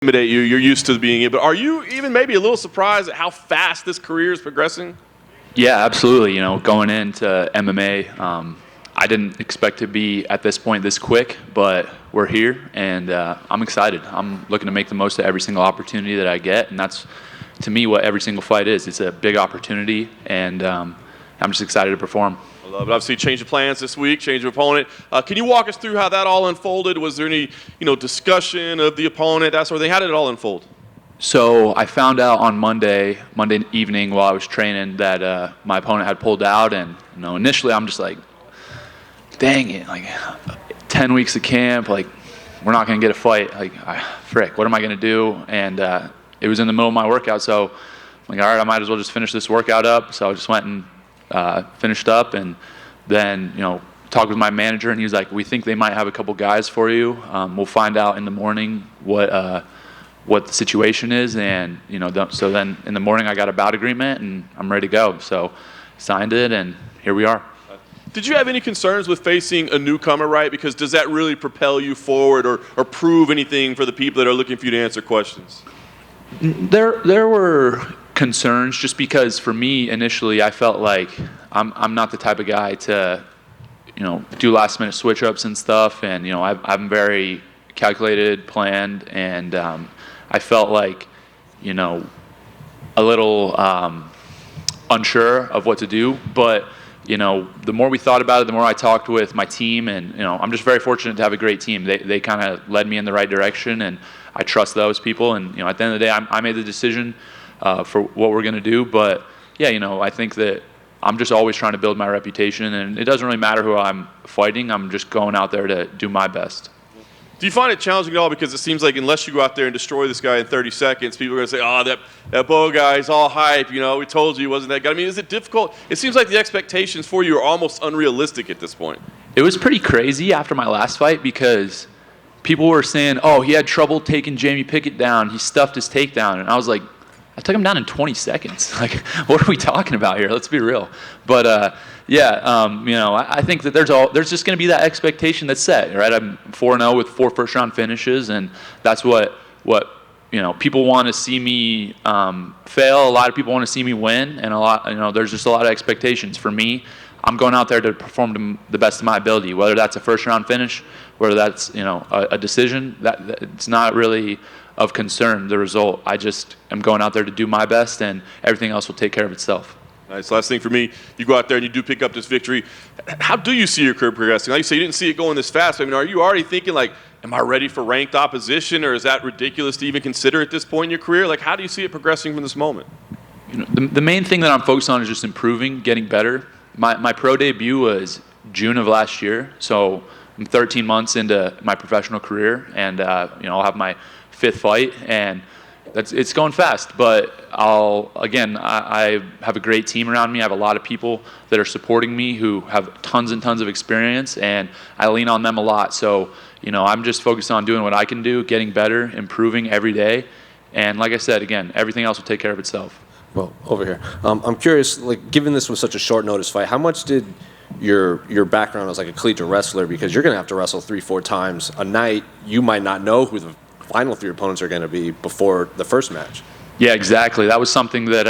Intimidate you. You're used to being it, but are you even maybe a little surprised at how fast this career is progressing? Yeah, absolutely. Going into MMA, I didn't expect to be at this point this quick, but we're here, and I'm excited. I'm looking to make the most of every single opportunity that I get, and that's, to me, what every single fight is. It's a big opportunity, and I'm just excited to perform. I love it. Obviously, change of plans this week, change of opponent. Can you walk us through how that all unfolded? Was there any, discussion of the opponent, that sort of thing? How did it all unfold? So I found out on Monday evening while I was training that my opponent had pulled out, and initially I'm just like, dang it, 10 weeks of camp, we're not gonna get a fight. Frick, what am I gonna do? And it was in the middle of my workout, so I'm like, all right, I might as well just finish this workout up. So I just went and finished up, and then talked with my manager, and he was like, we think they might have a couple guys for you. We'll find out in the morning what the situation is, and so then in the morning I got a bout agreement, and I'm ready to go. So signed it, and here we are. Did you have any concerns with facing a newcomer, right? Because does that really propel you forward or prove anything for the people that are looking for you to answer questions? There were concerns, just because for me initially I felt like I'm not the type of guy to do last minute switch ups and stuff, and I'm very calculated, planned, and I felt like a little unsure of what to do. But the more we thought about it, the more I talked with my team, and I'm just very fortunate to have a great team. They kind of led me in the right direction, and I trust those people. And at the end of the day, I made the decision for what we're going to do. But yeah, I think that I'm just always trying to build my reputation, and it doesn't really matter who I'm fighting. I'm just going out there to do my best. Do you find it challenging at all? Because it seems like unless you go out there and destroy this guy in 30 seconds, people are going to say, oh, that Bo guy's all hype. We told you he wasn't that guy. I mean, is it difficult? It seems like the expectations for you are almost unrealistic at this point. It was pretty crazy after my last fight, because people were saying, oh, he had trouble taking Jamie Pickett down. He stuffed his takedown. And I was like, I took him down in 20 seconds. What are we talking about here? Let's be real. But I think that there's just going to be that expectation that's set, right? I'm 4-0 with 4 first-round finishes, and that's what people want to see me fail. A lot of people want to see me win, and there's just a lot of expectations for me. I'm going out there to perform to the best of my ability, whether that's a first-round finish, whether that's a decision. That it's not really of concern, the result. I just am going out there to do my best, and everything else will take care of itself. Nice. Last thing for me, you go out there and you do pick up this victory. How do you see your career progressing? Like you say, you didn't see it going this fast. I mean, are you already thinking am I ready for ranked opposition, or is that ridiculous to even consider at this point in your career? How do you see it progressing from this moment? The main thing that I'm focused on is just improving, getting better. My pro debut was June of last year, so I'm 13 months into my professional career, and I'll have my 5th fight, and it's going fast. But I have a great team around me. I have a lot of people that are supporting me who have tons and tons of experience, and I lean on them a lot. So I'm just focused on doing what I can do, getting better, improving every day, and like I said, again, everything else will take care of itself. Well, over here, I'm curious, given this was such a short notice fight, how much did your background as a collegiate wrestler, because you're going to have to wrestle 3-4 times a night, you might not know who the final 3 opponents are going to be before the first match? Yeah, exactly. That was something that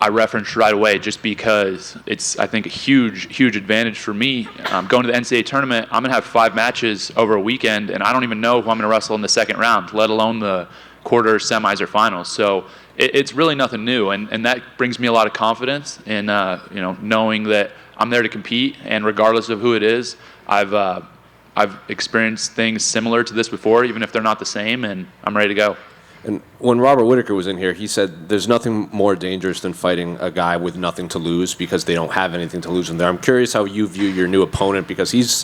I referenced right away, just because it's, I think, a huge advantage for me. Going to the NCAA tournament, I'm going to have 5 matches over a weekend, and I don't even know who I'm going to wrestle in the second round, let alone the quarters, semis, or finals. So it's really nothing new, and that brings me a lot of confidence in knowing that I'm there to compete, and regardless of who it is, I've experienced things similar to this before, even if they're not the same, and I'm ready to go. And when Robert Whitaker was in here, he said there's nothing more dangerous than fighting a guy with nothing to lose, because they don't have anything to lose in there. I'm curious how you view your new opponent, because he's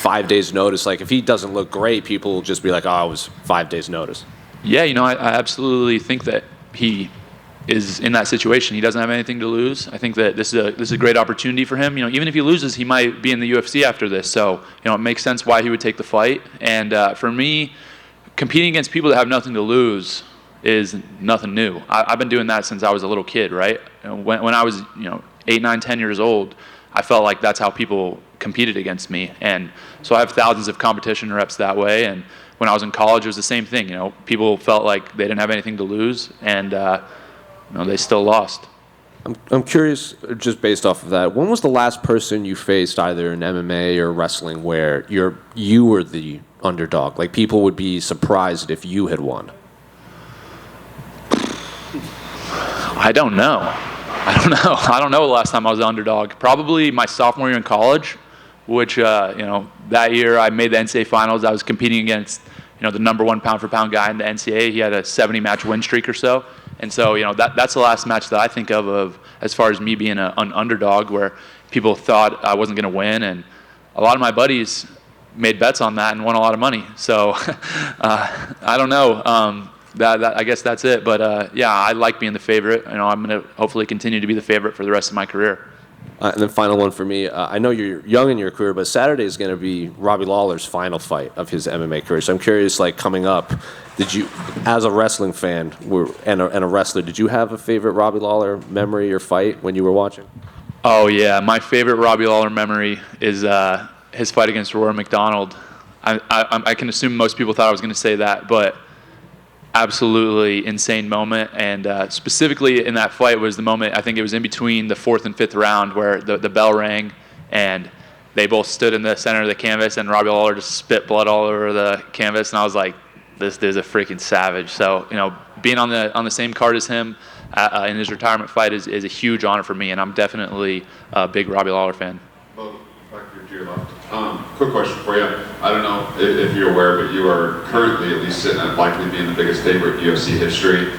5 days' notice. If he doesn't look great, people will just be like, oh, it was 5 days' notice. Yeah, I absolutely think that he is in that situation. He doesn't have anything to lose. I think that this is a great opportunity for him. Even if he loses, he might be in the UFC after this. So it makes sense why he would take the fight. And for me, competing against people that have nothing to lose is nothing new. I've been doing that since I was a little kid, right? When I was 8, 9, 10 years old, I felt like that's how people competed against me. And so I have thousands of competition reps that way, and when I was in college, it was the same thing. People felt like they didn't have anything to lose, and they still lost. I'm curious, just based off of that, when was the last person you faced either in MMA or wrestling where you were the underdog? Like, people would be surprised if you had won. I don't know. I don't know the last time I was the underdog. Probably my sophomore year in college, which, that year I made the NCAA finals. I was competing against, the number one pound-for-pound guy in the NCAA. He had a 70-match win streak or so. And so, that's the last match that I think of as far as me being an underdog, where people thought I wasn't going to win. And a lot of my buddies made bets on that and won a lot of money. So I don't know. I guess that's it. But, I like being the favorite. I'm going to hopefully continue to be the favorite for the rest of my career. And then final one for me. I know you're young in your career, but Saturday is going to be Robbie Lawler's final fight of his MMA career. So I'm curious, coming up, did you, as a wrestling fan and a wrestler, did you have a favorite Robbie Lawler memory or fight when you were watching? Oh, yeah. My favorite Robbie Lawler memory is his fight against Rory McDonald. I can assume most people thought I was going to say that, but absolutely insane moment. And specifically in that fight was the moment, I think it was in between the 4th and 5th round, where the bell rang and they both stood in the center of the canvas, and Robbie Lawler just spit blood all over the canvas. And I was like, this is a freaking savage. So, being on the same card as him in his retirement fight is a huge honor for me, and I'm definitely a big Robbie Lawler fan. Well, back here to your left. Quick question for you. I don't know if you're aware, but you are currently at least sitting at likely being the biggest favorite in UFC history.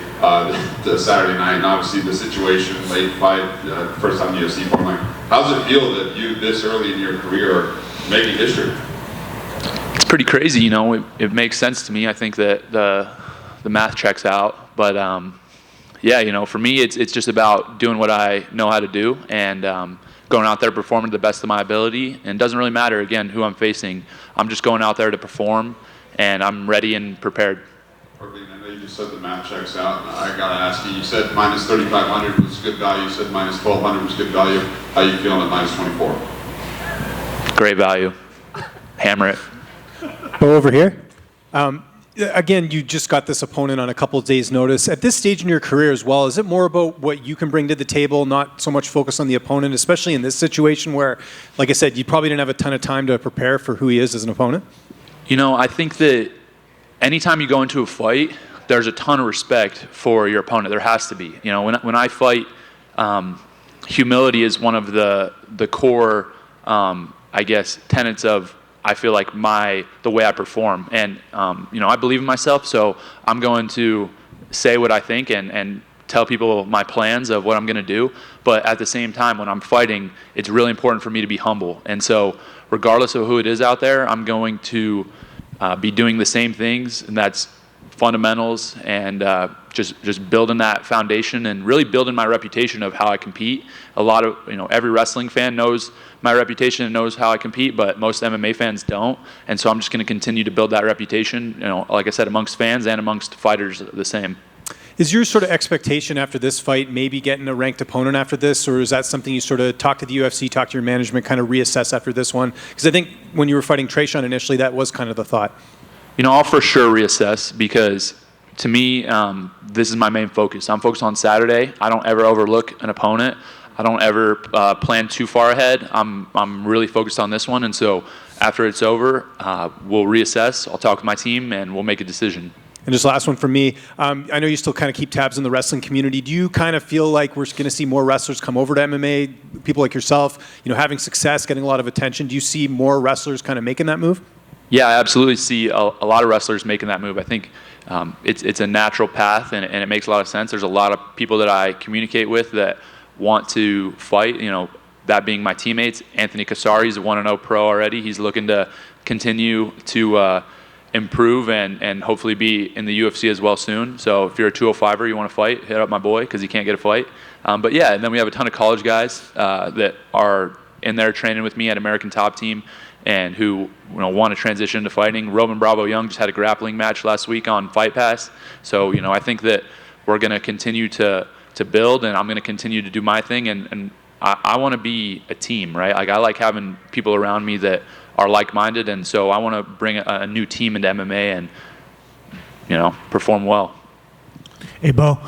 The Saturday night, and obviously the situation, late fight, first time UFC format. How does it feel that you, this early in your career, are making history? It's pretty crazy, it makes sense to me. I think that the math checks out, but for me, it's just about doing what I know how to do and going out there performing to the best of my ability. And it doesn't really matter, again, who I'm facing. I'm just going out there to perform, and I'm ready and prepared. I know you just said the math checks out, and I got to ask you, you said minus 3,500 was good value, you said minus 1,200 was good value. How you feeling at minus 24? Great value. Hammer it. Go over here. Again, you just got this opponent on a couple of days' notice. At this stage in your career as well, is it more about what you can bring to the table, not so much focus on the opponent, especially in this situation where, like I said, you probably didn't have a ton of time to prepare for who he is as an opponent? I think that anytime you go into a fight, there's a ton of respect for your opponent. There has to be. When I fight, humility is one of the core, tenets of, I feel like, the way I perform. And, I believe in myself, so I'm going to say what I think and tell people my plans of what I'm going to do. But at the same time, when I'm fighting, it's really important for me to be humble. And so regardless of who it is out there, I'm going to be doing the same things, and that's fundamentals and just building that foundation and really building my reputation of how I compete. A lot of, every wrestling fan knows my reputation and knows how I compete, but most MMA fans don't. And so I'm just going to continue to build that reputation, like I said, amongst fans and amongst fighters the same. Is your sort of expectation after this fight maybe getting a ranked opponent after this, or is that something you sort of talk to the UFC, talk to your management, kind of reassess after this one? Because I think when you were fighting Trayshawn initially, that was kind of the thought. I'll for sure reassess, because to me, this is my main focus. I'm focused on Saturday. I don't ever overlook an opponent. I don't ever plan too far ahead. I'm really focused on this one, and so after it's over, we'll reassess. I'll talk with my team, and we'll make a decision. And just last one for me. I know you still kind of keep tabs in the wrestling community. Do you kind of feel like we're going to see more wrestlers come over to MMA, people like yourself, having success, getting a lot of attention? Do you see more wrestlers kind of making that move? Yeah, I absolutely see a lot of wrestlers making that move. I think it's a natural path, and it makes a lot of sense. There's a lot of people that I communicate with that want to fight, that being my teammates. Anthony Cassari is a 1-0 pro already. He's looking to continue to improve and hopefully be in the UFC as well soon. So if you're a 205er, you want to fight, hit up my boy, because he can't get a fight. And then we have a ton of college guys that are in there training with me at American Top Team, and who want to transition to fighting. Roman Bravo Young just had a grappling match last week on Fight Pass. So I think that we're going to continue to build, and I'm going to continue to do my thing, and I want to be a team, right? Like, I like having people around me that are like-minded, and so I want to bring a new team into MMA and, perform well. Hey, Bo.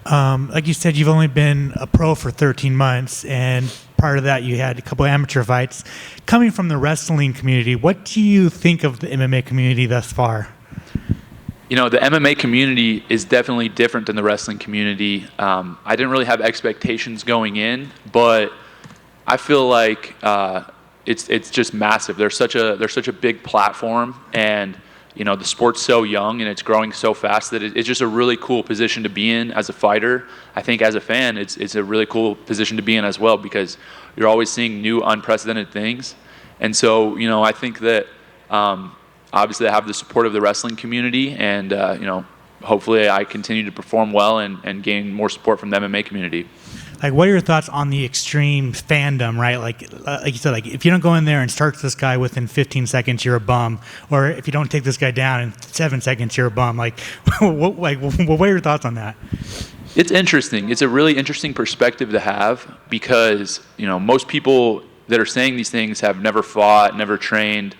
Like you said, you've only been a pro for 13 months, and part of that you had a couple amateur fights. Coming from the wrestling community, what do you think of the MMA community thus far? The MMA community is definitely different than the wrestling community. I didn't really have expectations going in, but I feel like it's just massive. They're such a big platform, and the sport's so young and it's growing so fast that it's just a really cool position to be in as a fighter. I think as a fan, it's a really cool position to be in as well, because you're always seeing new, unprecedented things. And so, I think that obviously I have the support of the wrestling community, and hopefully I continue to perform well and gain more support from the MMA community. Like, what are your thoughts on the extreme fandom, right? Like you said, like if you don't go in there and start this guy within 15 seconds, you're a bum. Or if you don't take this guy down in 7 seconds, you're a bum. Like, what are your thoughts on that? It's interesting. It's a really interesting perspective to have, because, most people that are saying these things have never fought, never trained,